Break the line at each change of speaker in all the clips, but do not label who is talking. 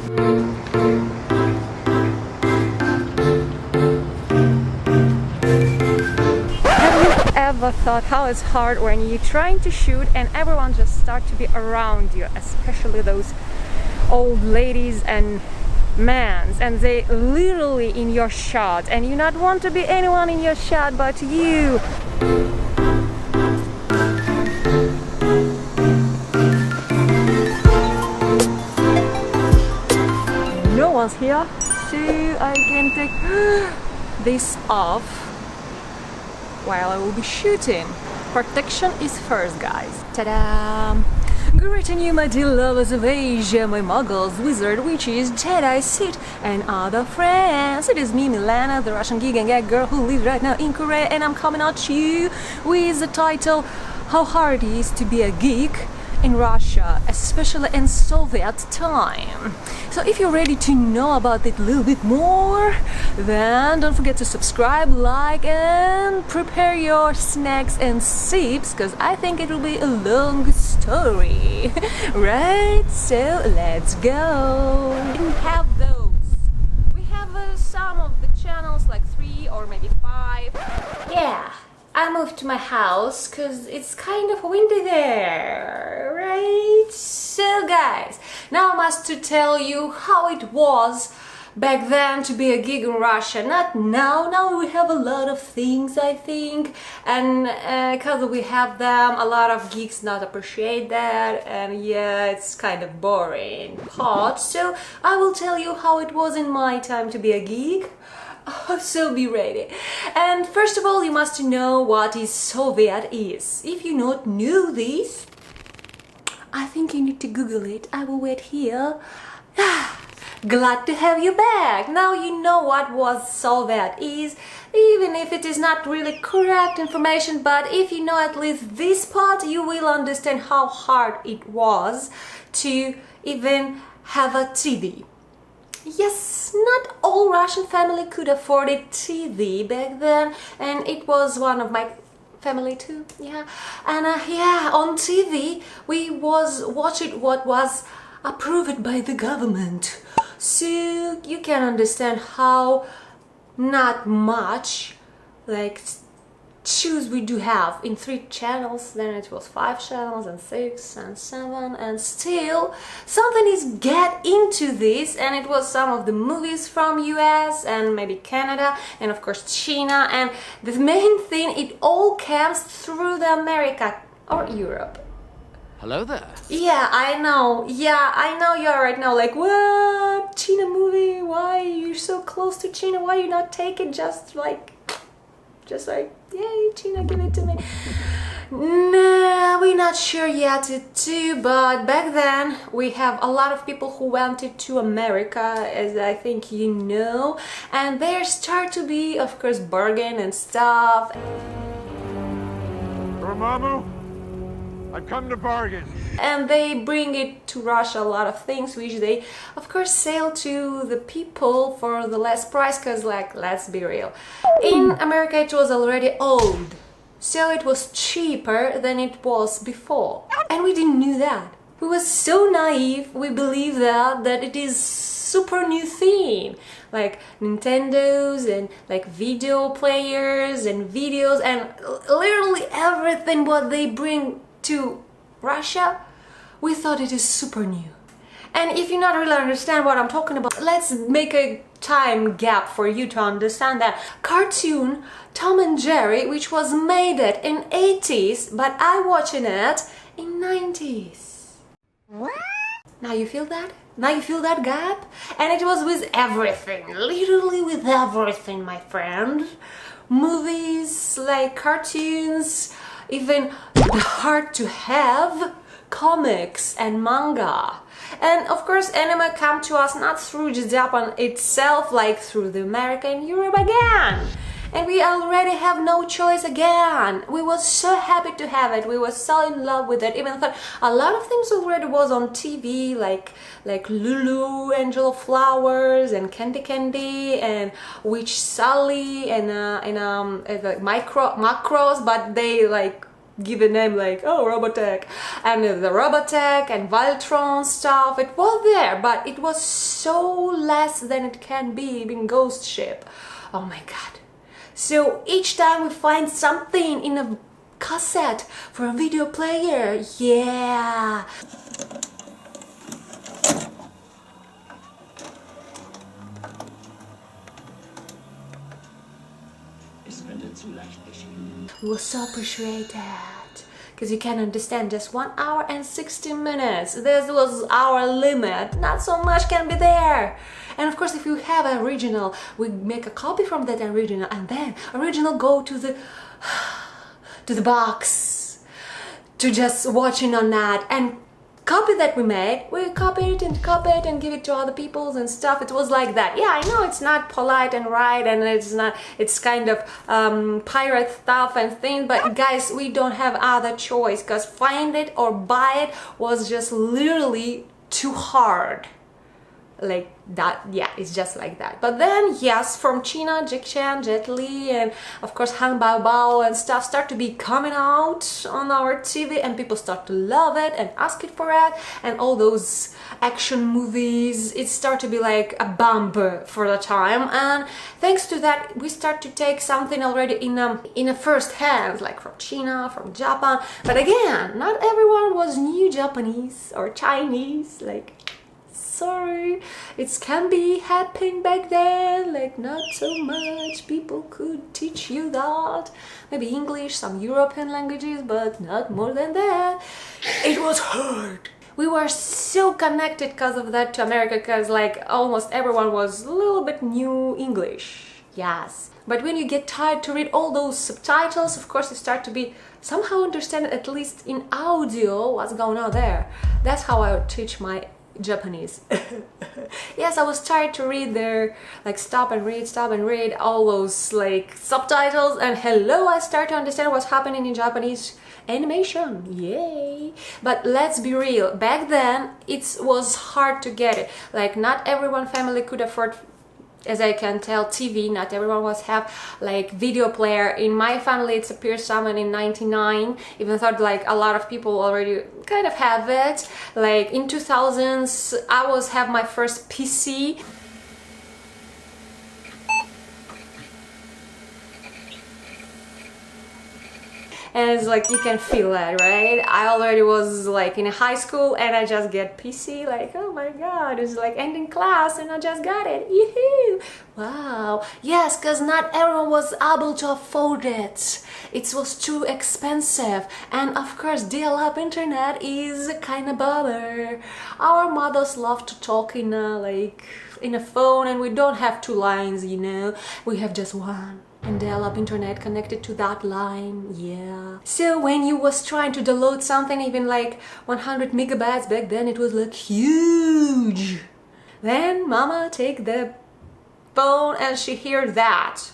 Ever thought how it's hard when you're trying to shoot and everyone just start to be around you, especially those old ladies and mans, and they literally in your shot and you not want to be anyone in your shot but you. No one's here, so I can take this off while I will be shooting. Protection is first, guys. Ta-da! Greeting you, my dear lovers of Asia, my muggles, wizard, witches, jedi, sith, and other friends. It is me, Milena, the Russian geek and gag girl who lives right now in Korea, and I'm coming at you with the title How Hard It Is to Be a Geek in Russia, especially in Soviet time. So if you're ready to know about it a little bit more, then don't forget to subscribe, like, and prepare your snacks and sips, because I think it will be a long story. Right? So let's go. We didn't have those. We have some of the channels, like 3 or maybe 5. Yeah. I moved to my house because it's kind of windy there, right? So guys, now I must to tell you how it was back then to be a geek in Russia. Not now, now we have a lot of things, I think, and because we have them, a lot of geeks not appreciate that, and yeah, it's kind of boring part. So I will tell you how it was in my time to be a geek. So be ready. And first of all, you must know what is Soviet is. If you not knew this, I think you need to Google it. I will wait here. Glad to have you back. Now you know what was Soviet is, even if it is not really correct information, but if you know at least this part, you will understand how hard it was to even have a TV. Yes, not all Russian family could afford a TV back then, and it was one of my family too. Yeah, and yeah, on TV we was watching what was approved by the government, so you can understand how not much like choose we do have in 3 channels. Then it was 5 channels and 6 and 7, and still something is get into this, and it was some of the movies from US and maybe Canada and of course China, and the main thing, it all comes through the America or Europe.
Hello there.
Yeah, I know. Yeah, I know you're right now like, what? China movie? Why you're so close to China? Why you not take it just like, yay, China, give it to me. Nah, we're not sure yet too, but back then we have a lot of people who went to America, as I think you know, and there start to be, of course, bargain and stuff.
Mamu, I've come to bargain.
And they bring it to Russia, a lot of things which they of course sell to the people for the less price, because like, let's be real, in America it was already old, so it was cheaper than it was before, and we didn't know that. We were so naive, we believe that it is super new thing, like Nintendos and like video players and videos and literally everything what they bring to Russia, we thought it is super new. And if you not really understand what I'm talking about, let's make a time gap for you to understand that cartoon Tom and Jerry, which was made it in 80s, but I watching it in 90s. What? Now you feel that? Now you feel that gap? And it was with everything, literally with everything, my friend. Movies, like cartoons, even the hard to have comics and manga. And of course anime come to us not through Japan itself, like through the America and Europe again. And we already have no choice again. We were so happy to have it. We were so in love with it. Even though a lot of things already was on TV, like Lulu, Angel of Flowers, and Candy Candy, and Witch Sally, and like macros, but they like give a name like, oh, Robotech, and the Robotech and Voltron stuff. It was there, but it was so so less than it can be in Ghost Ship. Oh my god. So each time we find something in a cassette for a video player, yeah. We were so appreciated because you can understand just 1 hour and 60 minutes. This was our limit. Not so much can be there. And of course, if you have an original, we make a copy from that original, and then original go to the box to just watching on that, and copy that we made, we copy it and give it to other people and stuff. It was like that. Yeah, I know it's not polite and right, and it's kind of pirate stuff and things, but guys, we don't have other choice, because find it or buy it was just literally too hard. Like that, yeah, it's just like that. But then, yes, from China, Jixian, Jet Li, and of course Han Bao Bao and stuff start to be coming out on our TV, and people start to love it and ask it for it, and all those action movies, it start to be like a bumper for the time. And thanks to that, we start to take something already in a first hand, like from China, from Japan. But again, not everyone was new Japanese or Chinese, like, sorry, it can be happening back then, like not so much people could teach you that. Maybe English, some European languages, but not more than that. It was hard. We were so connected because of that to America, because like almost everyone was a little bit new English. Yes. But when you get tired to read all those subtitles, of course you start to be somehow understand, at least in audio, what's going on there. That's how I would teach my Japanese. Yes, I was tired to read their like stop and read all those like subtitles, and hello, I start to understand what's happening in Japanese animation. Yay. But let's be real, back then it was hard to get it. Like not everyone family could afford, as I can tell, TV. Not everyone was have like video player. In my family it's appeared someone in 99, even though like a lot of people already kind of have it. Like in 2000s I was have my first PC. And it's like, you can feel that, right? I already was like in high school and I just get PC, like, oh my god, it's like ending class and I just got it. Yoo-hoo! Wow. Yes, because not everyone was able to afford it. It was too expensive. And of course, dial-up internet is kind of bother. Our mothers love to talk in a phone, and we don't have 2 lines, you know. We have just one. And dial-up internet connected to that line, yeah. So when you was trying to download something, even like 100 megabytes back then, it was like huge. Then mama take the phone and she hear that.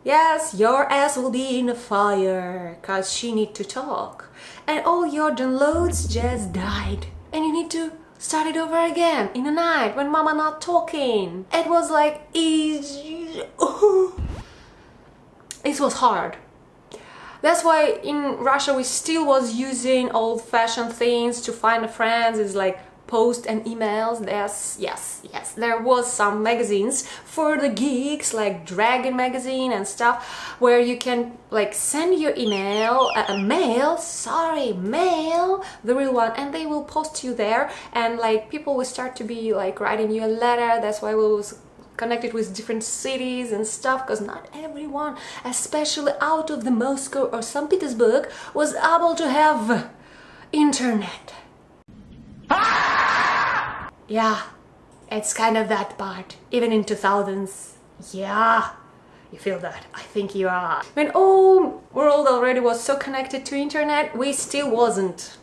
Yes, your ass will be in the fire, cause she need to talk. And all your downloads just died. And you need to start it over again in the night when mama not talking. It was like easy. It was hard. That's why in Russia we still was using old-fashioned things to find friends. It's like post and emails. Yes, there was some magazines for the geeks, like Dragon magazine and stuff, where you can like send your mail, the real one, and they will post you there, and like people will start to be like writing you a letter. That's why we was connected with different cities and stuff, because not everyone, especially out of the Moscow or St. Petersburg, was able to have internet. Yeah, it's kind of that part, even in 2000s. Yeah, you feel that? I think you are. When all world already was so connected to internet, we still wasn't.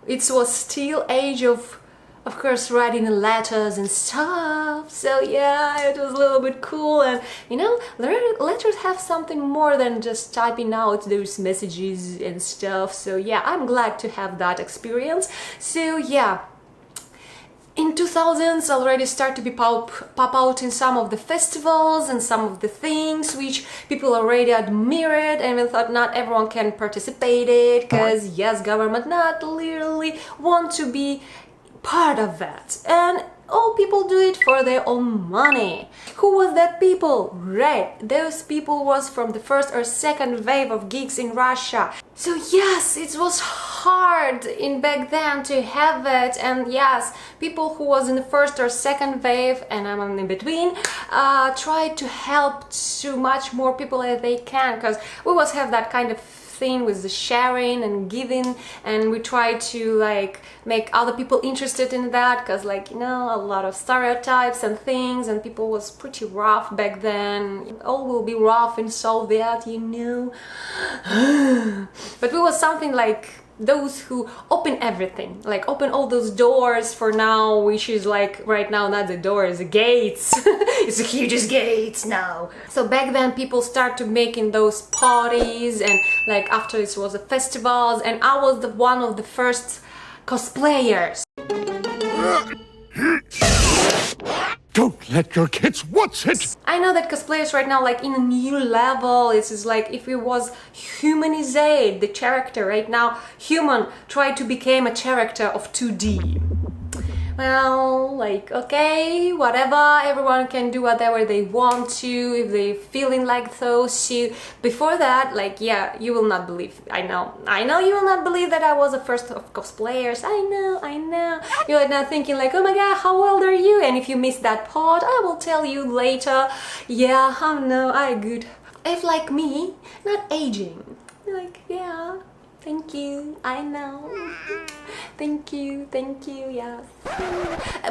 It was still age of course, writing letters and stuff. So yeah, it was a little bit cool, and you know, letters have something more than just typing out those messages and stuff. So yeah, I'm glad to have that experience. So yeah. in 2000s already start to be pop out in some of the festivals and some of the things which people already admired, and we thought not everyone can participate it because yes, government not literally want to be part of that, and all people do it for their own money. Who was that people? Right, those people was from the first or second wave of geeks in Russia. So yes, it was hard in back then to have it, and yes, people who was in the first or second wave, and I'm in between, try to help to much more people as they can, because we always have that kind of thing with the sharing and giving, and we try to like make other people interested in that, because like, you know, a lot of stereotypes and things, and people was pretty rough back then. All will be rough in Soviet, you know. But we was something like those who open everything, like open all those doors for now, which is like right now not the doors, the gates. It's the hugest gates now. So back then people start to making those parties, and like after it was the festivals, and I was the one of the first cosplayers.
Don't let your kids watch it!
I know that cosplayers right now like in a new level. It is like if it was humanized, the character right now, human try to become a character of 2D. Well, like, okay, whatever, everyone can do whatever they want to if they feeling like so. So before that, like, yeah, you will not believe, I know you will not believe that I was the first of cosplayers. I know. You're now thinking like, oh my god, how old are you? And if you missed that part, I will tell you later. Yeah, I good. If like me, not aging. Like, yeah, thank you, I know. Thank you, yes.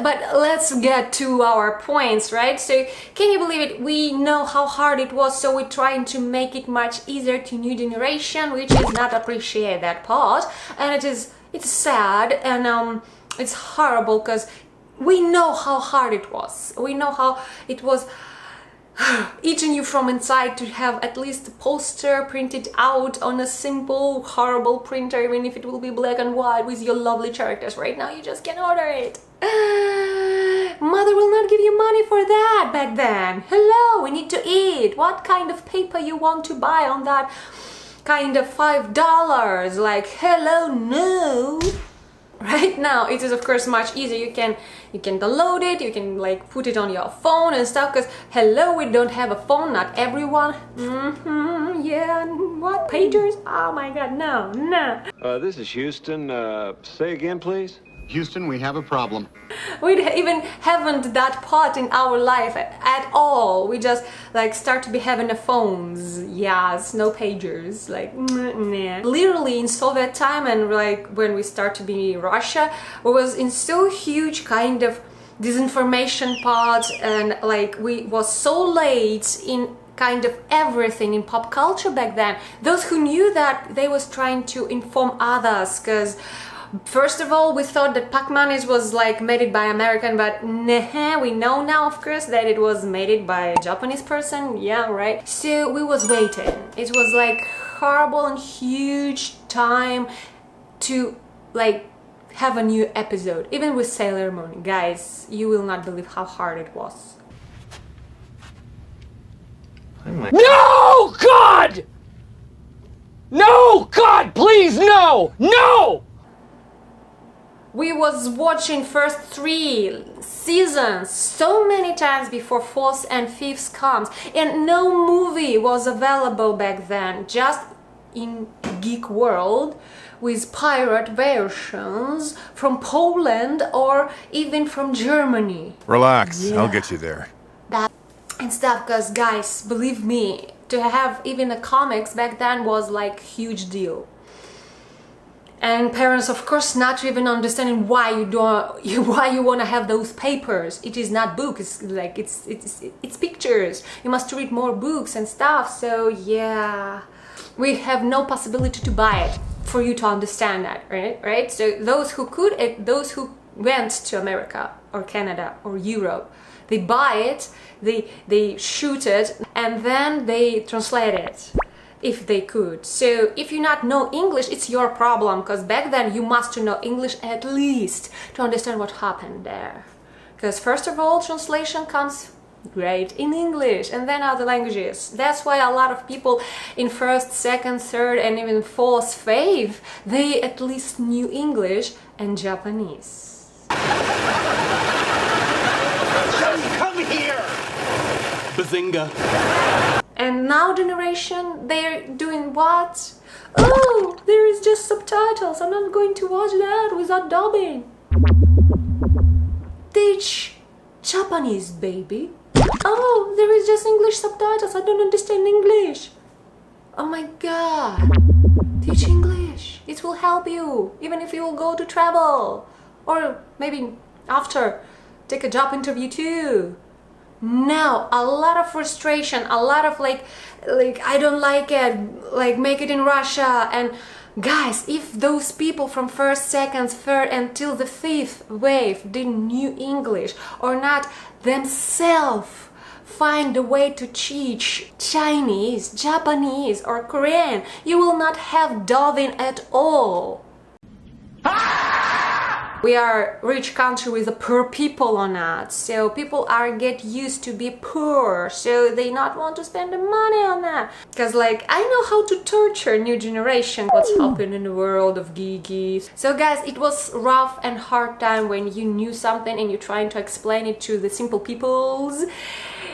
But let's get to our points, right? So, can you believe it? We know how hard it was, so we're trying to make it much easier to new generation, which is not appreciate that part. And it's sad, and it's horrible, because we know how hard it was. We know how it was eating you from inside to have at least a poster printed out on a simple, horrible printer, even if it will be black and white with your lovely characters. Right now you just can order it. Mother will not give you money for that back then. Hello, we need to eat. What kind of paper you want to buy on that kind of $5? Like, hello, no. Right now it is of course much easier. You can download it, you can like put it on your phone and stuff, because hello, we don't have a phone, not everyone. Yeah, what, pagers? Oh my god, no.
This is Houston. Say again, please.
Houston, we have a problem.
We even haven't that part in our life at all. We just like start to be having the phones. Yes, no pagers. Like, nah. Literally in Soviet time, and like when we start to be Russia, we was in so huge kind of disinformation part, and like we was so late in kind of everything in pop culture back then. Those who knew that, they was trying to inform others, because first of all, we thought that Pac-Man was like made by American, but nah, we know now, of course, that it was made by a Japanese person. Yeah, right. So we was waiting. It was like horrible and huge time to like have a new episode. Even with Sailor Moon, guys, you will not believe how hard it was.
No, God! No, God, please, no! No!
We was watching first 3 seasons so many times before 4th and 5th comes, and no movie was available back then, just in geek world with pirate versions from Poland or even from Germany.
Relax,
Yeah.
I'll get you there.
That and stuff, because guys, believe me, to have even a comics back then was like huge deal. And parents, of course, not even understanding why you want to have those papers. It is not books. It's like it's pictures. You must read more books and stuff. So yeah, we have no possibility to buy it for you to understand that, right? So those who could, those who went to America or Canada or Europe, they buy it, they shoot it, and then they translate it. if they could. So if you not know English, it's your problem, because back then you must know English at least to understand what happened there. Because first of all, translation comes great in English and then other languages. That's why a lot of people in first, second, third and even fourth wave, they at least knew English and Japanese.
Come here!
Bazinga.
And now generation, they're doing what? Oh, there is just subtitles. I'm not going to watch that without dubbing. Teach Japanese, baby. Oh, there is just English subtitles. I don't understand English. Oh my god. Teach English. It will help you, even if you will go to travel. Or maybe after, take a job interview too. Now, a lot of frustration, a lot of like I don't like it, like make it in Russia. And guys, if those people from first, second, third until the fifth wave didn't knew English or not themselves find a way to teach Chinese, Japanese or Korean, you will not have dubbing at all. We are a rich country with a poor people on it, so people are get used to be poor, so they not want to spend the money on that. Because like, I know how to torture new generation, what's happened in the world of geekies. So guys, it was rough and hard time when you knew something and you're trying to explain it to the simple peoples.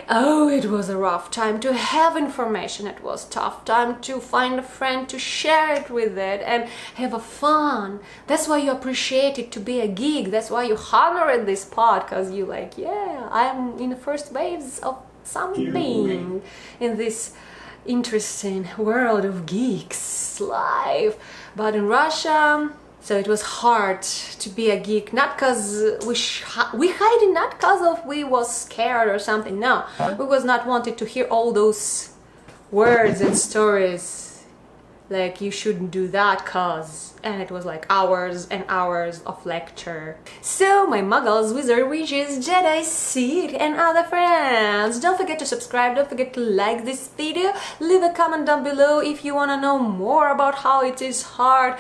Oh, it was a rough time to have information. It was tough time to find a friend to share it with it and have a fun. That's why you appreciate it to be a geek. That's why you honor this pod, because you like, yeah, I'm in the first waves of something in this interesting world of geeks life. But in Russia, so it was hard to be a geek, not because we hide it, not because of we was scared or something. No, we was not wanted to hear all those words and stories like you shouldn't do that cause, and it was like hours and hours of lecture. So my muggles, wizard, witches, Jedi, Sith and other friends, don't forget to subscribe, don't forget to like this video, leave a comment down below if you want to know more about how it is hard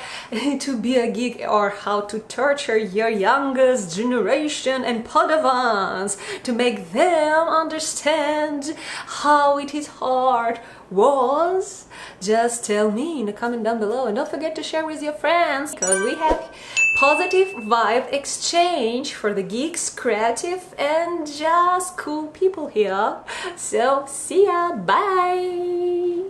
to be a geek or how to torture your youngest generation and podavans to make them understand how it is hard was. Just tell me in the comment down below, and don't forget to share with your friends, because we have positive vibe exchange for the geeks, creative and just cool people here. So see ya, bye.